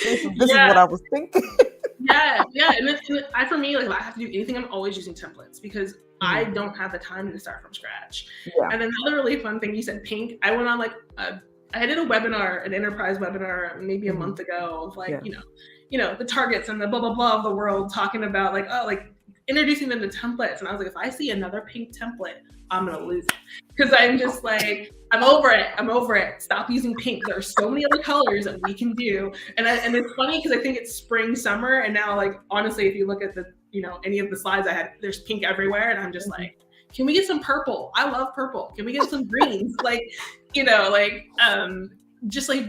A: This is what I was thinking.
B: Yeah. And for me, like, if I have to do anything, I'm always using templates, because I don't have the time to start from scratch. Yeah. And another really fun thing, you said pink. I went on like I did a webinar, an enterprise webinar, maybe a month ago, of like, you know, the targets and the blah blah blah of the world, talking about like, oh, like introducing them to templates. And I was like, if I see another pink template, I'm gonna lose it, because I'm just like, I'm over it. Stop using pink. There are so many other colors that we can do. And it's funny because I think it's spring, summer, and now, like, honestly, if you look at the, you know, any of the slides I had, there's pink everywhere, and I'm just like, can we get some purple? I love purple. Can we get some greens? Like, you know, like, just like,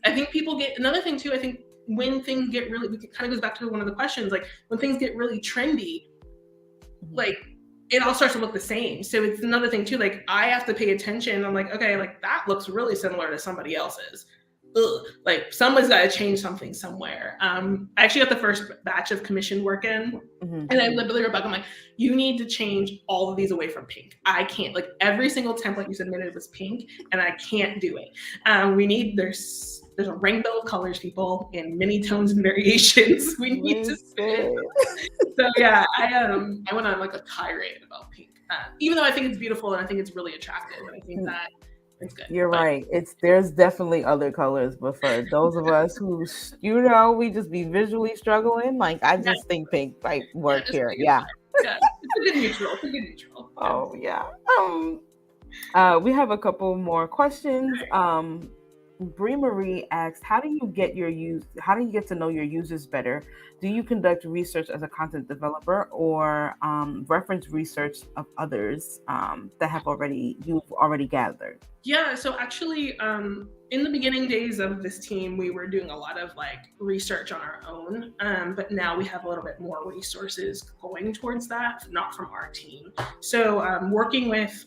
B: I think people get, another thing too, I think when things get really, it kind of goes back to one of the questions, like when things get really trendy, like, it all starts to look the same. So it's another thing too, like I have to pay attention. I'm like, okay, like that looks really similar to somebody else's. Ugh. Like someone's got to change something somewhere. I actually got the first batch of commission work in, and I literally wrote back, I'm like, you need to change all of these away from pink. I can't, like every single template you submitted was pink, and I can't do it. There's a rainbow of colors, people, in many tones and variations. We need to spin. So yeah, I went on like a tirade about pink, even though I think it's beautiful and I think it's really attractive, and I think that it's good.
A: You're right. There's definitely other colors, but for those of us who, you know, we just be visually struggling, like I just think pink might work here. Yeah.
B: Yeah, it's a good neutral.
A: Oh yeah. We have a couple more questions. Bree Marie asks, how do you get to know your users better? Do you conduct research as a content developer, or reference research of others that you've already gathered?
B: Yeah, so actually, in the beginning days of this team, we were doing a lot of like research on our own, but now we have a little bit more resources going towards that, not from our team. So working with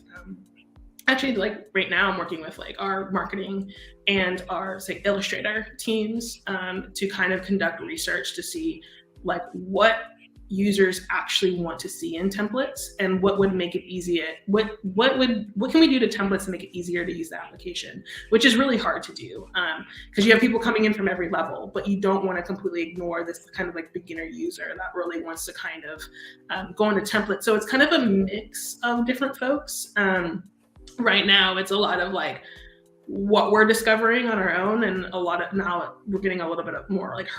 B: actually, like right now, I'm working with like our marketing and our, say, Illustrator teams to kind of conduct research to see like what users actually want to see in templates, and what would make it easier. What can we do to templates to make it easier to use the application, which is really hard to do because you have people coming in from every level, but you don't want to completely ignore this kind of like beginner user that really wants to kind of go into templates. So it's kind of a mix of different folks. Right now, it's a lot of like what we're discovering on our own, and a lot of now we're getting a little bit of more like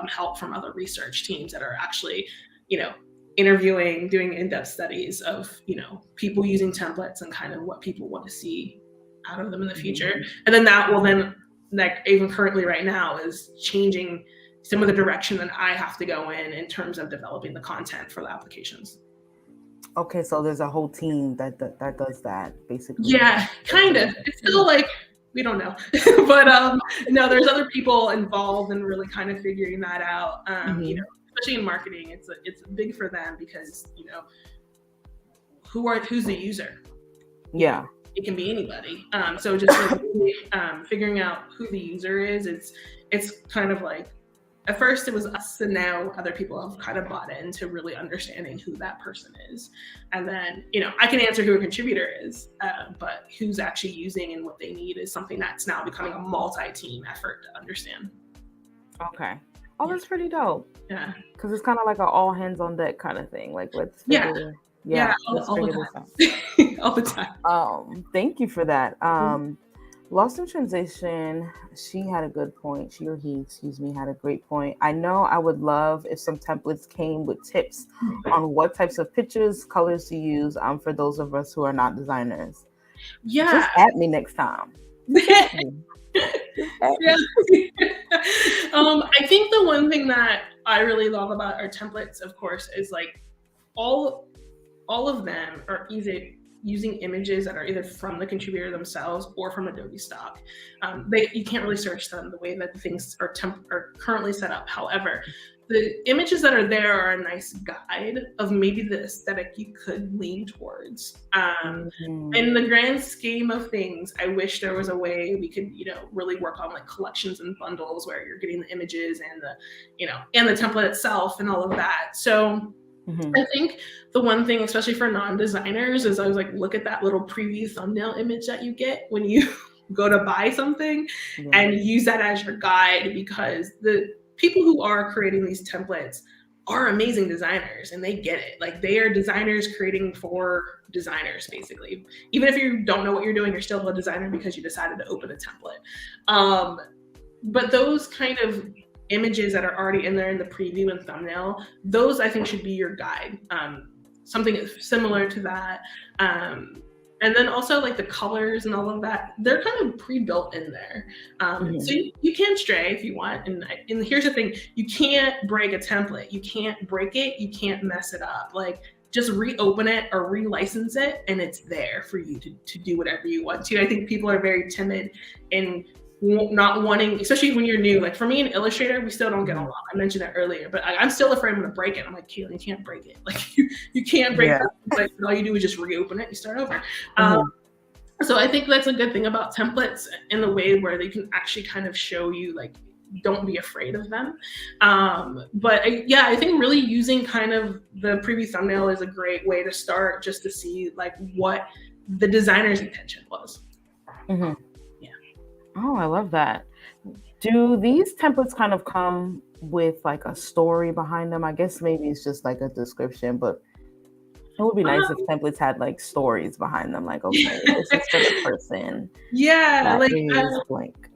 B: help from other research teams that are actually, you know, interviewing, doing in-depth studies of, you know, people using templates and kind of what people want to see out of them in the future. And then that will then, like even currently right now, is changing some of the direction that I have to go in terms of developing the content for the applications.
A: Okay, so there's a whole team that does that, basically.
B: Yeah, kind of. It's still like, we don't know. But no, there's other people involved in really kind of figuring that out. You know, especially in marketing, it's big for them because, you know, who's the user?
A: Yeah.
B: It can be anybody. So just like really, figuring out who the user is, it's kind of like, at first it was us, and now other people have kind of bought into really understanding who that person is. And then, you know, I can answer who a contributor is, but who's actually using and what they need is something that's now becoming a multi-team effort to understand.
A: Okay. Oh, that's pretty dope.
B: Yeah.
A: Because it's kind of like an all hands on deck kind of thing. Like, let's figure,
B: all the time. All the time.
A: Thank you for that. Lost in Transition, she had a good point. She or he, excuse me, had a great point. I know I would love if some templates came with tips on what types of pictures, colors to use for those of us who are not designers.
B: Yeah.
A: Just at me next time.
B: Yeah. I think the one thing that I really love about our templates, of course, is like all of them are either using images that are either from the contributor themselves or from Adobe stock. You can't really search them the way that things are currently set up. However, the images that are there are a nice guide of maybe the aesthetic you could lean towards. In the grand scheme of things, I wish there was a way we could, you know, really work on like collections and bundles where you're getting the images and the, you know, and the template itself and all of that. So I think the one thing, especially for non-designers, is I was like, look at that little preview thumbnail image that you get when you go to buy something and use that as your guide, because the people who are creating these templates are amazing designers and they get it. Like, they are designers creating for designers, basically. Even if you don't know what you're doing, you're still a designer because you decided to open a template. But those kind of images that are already in there in the preview and thumbnail, those I think should be your guide. Something similar to that. And then also like the colors and all of that, they're kind of pre-built in there. So you can stray if you want. And here's the thing, you can't break a template. You can't break it. You can't mess it up. Like, just reopen it or relicense it and it's there for you to do whatever you want to. I think people are very timid in not wanting, especially when you're new. Like for me in Illustrator, we still don't get along. I mentioned that earlier, but I'm still afraid I'm gonna break it. I'm like, Caitlin, you can't break it. Like you can't break it. Like, all you do is just reopen it, you start over. So I think that's a good thing about templates in the way where they can actually kind of show you, like, don't be afraid of them. But I think really using kind of the preview thumbnail is a great way to start, just to see like what the designer's intention was.
A: Oh, I love that. Do these templates kind of come with like a story behind them? I guess maybe it's just like a description, but it would be nice if templates had like stories behind them. Like, okay, this is for the person.
B: Yeah, like
A: blank.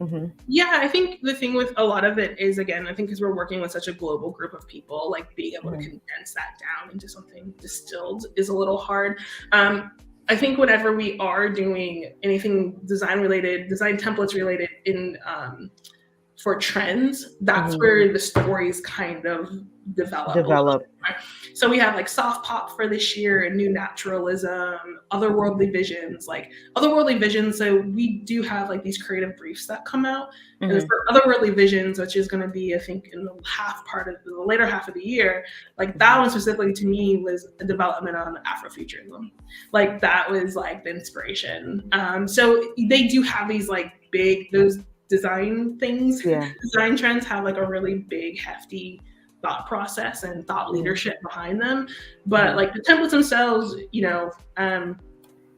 B: Yeah, I think the thing with a lot of it is, again, I think because we're working with such a global group of people, like being able to condense that down into something distilled is a little hard. I think whenever we are doing anything design templates related in for trends, that's where the stories kind of develop. So we have like soft pop for this year and new naturalism, otherworldly visions. So we do have like these creative briefs that come out. And for otherworldly visions, which is going to be, I think, in the later half of the year, like that one specifically to me was a development on Afrofuturism. Like that was like the inspiration. So they do have these like big, those design things, design trends have like a really big, hefty thought process and thought leadership behind them. But like the templates themselves, you know,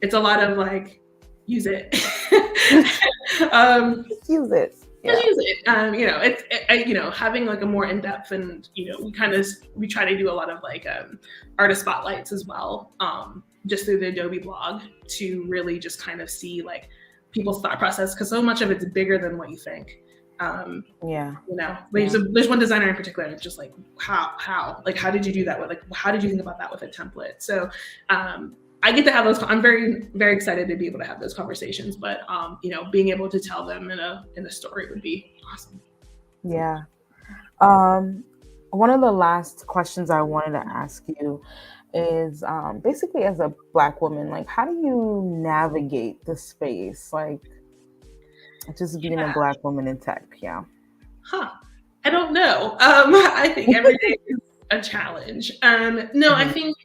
B: it's a lot of like, use it.
A: Use it.
B: Use it. You know, you know, having like a more in-depth, and you know, we try to do a lot of like artist spotlights as well, just through the Adobe blog, to really just kind of see like people's thought process, because so much of it's bigger than what you think.
A: Yeah.
B: There's one designer in particular that's just like, how did you do that with, like, how did you think about that with a template? So I get to have those. I'm very, very excited to be able to have those conversations, but being able to tell them in a story would be awesome.
A: Yeah. One of the last questions I wanted to ask you is basically, as a Black woman, like, how do you navigate the space, like just being a Black woman in tech? Yeah.
B: I don't know. I think every day is a challenge. I think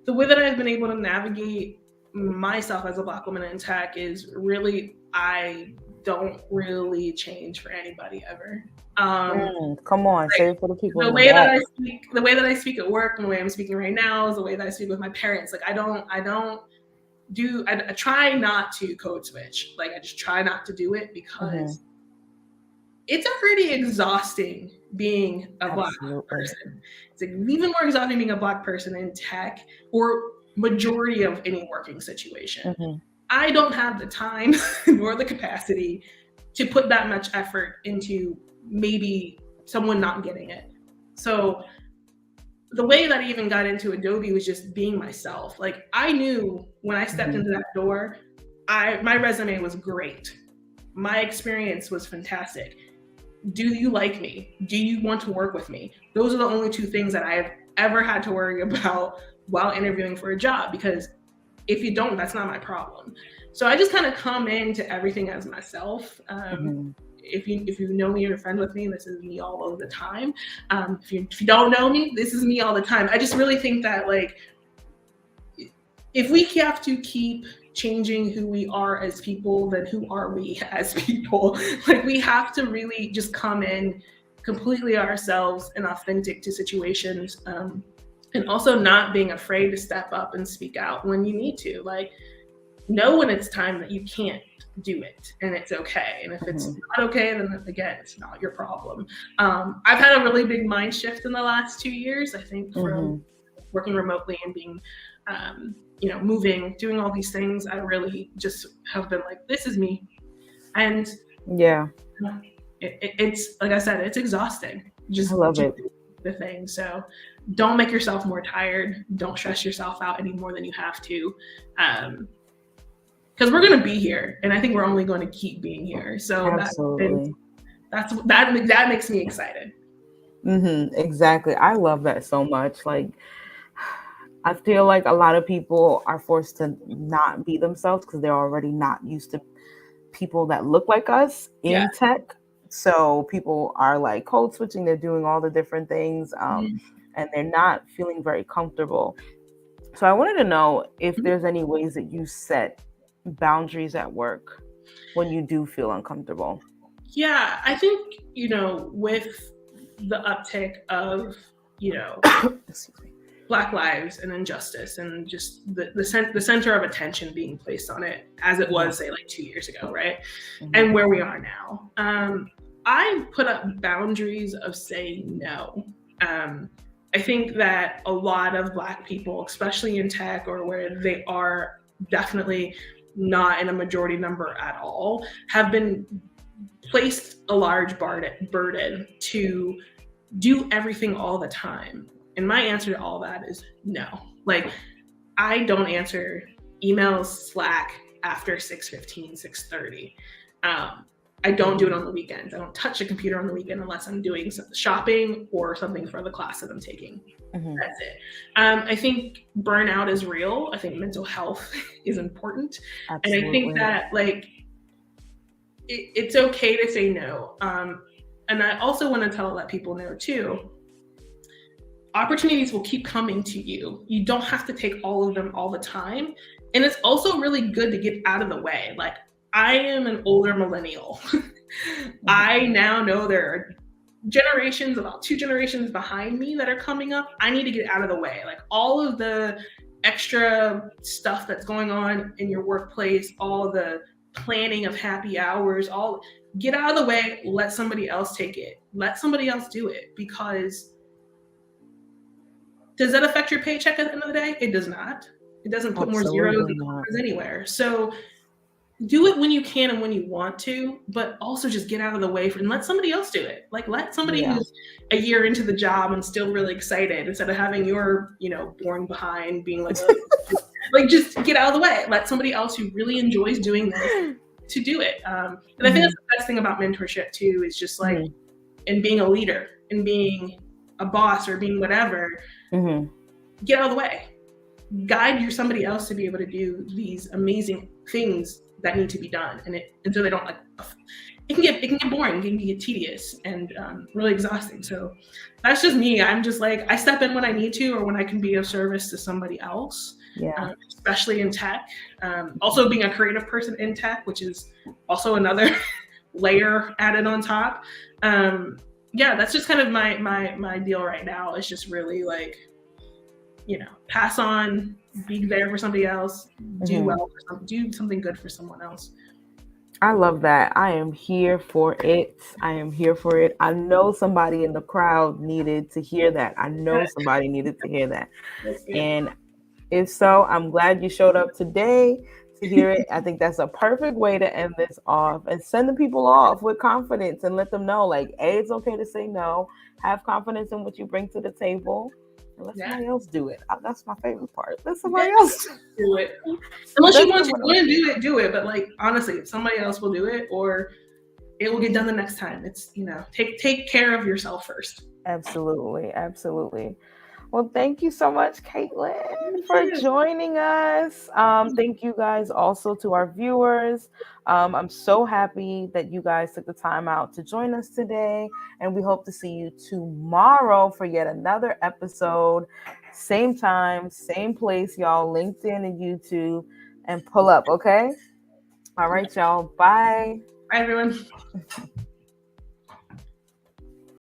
B: the way that I've been able to navigate myself as a Black woman in tech is really, I don't really change for anybody ever.
A: Come on, say it for the people.
B: The way that I speak at work, and the way I'm speaking right now is the way that I speak with my parents. Like, I try not to code switch. Like, I just try not to do it, because it's pretty exhausting being a Black person. It's like even more exhausting being a Black person in tech, or majority of any working situation. I don't have the time nor the capacity to put that much effort into maybe someone not getting it. So the way that I even got into Adobe was just being myself. Like, I knew when I stepped into that door, my resume was great. My experience was fantastic. Do you like me? Do you want to work with me? Those are the only two things that I have ever had to worry about while interviewing for a job, because if you don't, that's not my problem. So I just kind of come into everything as myself. If you know me or you're a friend with me, this is me all of the time. If you don't know me, this is me all the time. I just really think that, like, if we have to keep changing who we are as people, then who are we as people? Like, we have to really just come in completely ourselves and authentic to situations, and also not being afraid to step up and speak out when you need to. Like, know when it's time that you can't do it, and it's okay. And if it's not okay, then again, it's not your problem. I've had a really big mind shift in the last 2 years, I think, from working remotely and being moving, doing all these things. I really just have been like, this is me. And it's like I said, it's exhausting. I love it. The thing. So don't make yourself more tired. Don't stress yourself out any more than you have to. Because we're going to be here, and I think we're only going to keep being here. So that makes me excited.
A: Exactly. I love that so much. Like, I feel like a lot of people are forced to not be themselves because they're already not used to people that look like us in tech. So people are like code switching, they're doing all the different things, and they're not feeling very comfortable. So I wanted to know if there's any ways that you set boundaries at work when you do feel uncomfortable.
B: Yeah, I think, with the uptick of, Black lives and injustice, and just the center of attention being placed on it, as it was, say, like 2 years ago, right? And where we are now. I put up boundaries of saying no. I think that a lot of Black people, especially in tech, or where they are definitely not in a majority number at all, have been placed a large burden to do everything all the time. And my answer to all that is no. Like, I don't answer emails, Slack after 6:15, 6:30. I don't do it on the weekends. I don't touch a computer on the weekend unless I'm doing some shopping or something for the class that I'm taking. That's it. I think burnout is real. I think mental health is important. Absolutely. And I think that, like, it's okay to say no. And I also want to let people know too, opportunities will keep coming to you. You don't have to take all of them all the time. And it's also really good to get out of the way. Like, I am an older millennial. I now know there are generations, about 2 generations behind me, that are coming up. I need to get out of the way. Like, all of the extra stuff that's going on in your workplace, all the planning of happy hours, get out of the way. Let somebody else take it. Let somebody else do it. Because does that affect your paycheck at the end of the day? It does not. It doesn't put more zeros and numbers anywhere. So do it when you can and when you want to, but also just get out of the way and let somebody else do it. Like let somebody who's a year into the job and still really excited, instead of having your, boring behind being like, like just get out of the way. Let somebody else who really enjoys doing this to do it. And I think that's the best thing about mentorship too, is just like, and being a leader and being a boss or being whatever, get out of the way. Guide somebody else to be able to do these amazing things that need to be done, and so they don't it can get boring, it can get tedious and really exhausting. So that's just me. I'm just like, I step in when I need to, or when I can be of service to somebody else.
A: Yeah.
B: Especially in tech. Also being a creative person in tech, which is also another layer added on top. That's just kind of my deal right now. It's just really like, pass on, be there for somebody else, do well, do something good for someone else.
A: I love that. I am here for it. I know somebody in the crowd needed to hear that. And if so, I'm glad you showed up today to hear it. I think that's a perfect way to end this off and send the people off with confidence and let them know, like, A, it's okay to say no. Have confidence in what you bring to the table. And let somebody else do it. That's my favorite part. Let somebody else
B: do it. Unless you want to do it. But like, honestly, if somebody else will do it, or it will get done the next time. It's, take care of yourself first.
A: Absolutely. Well, thank you so much, Caitlin, for joining us. Thank you guys also to our viewers. I'm so happy that you guys took the time out to join us today, and we hope to see you tomorrow for yet another episode. Same time, same place, y'all. LinkedIn and YouTube, and pull up, okay? All right, y'all. Bye.
B: Bye, everyone.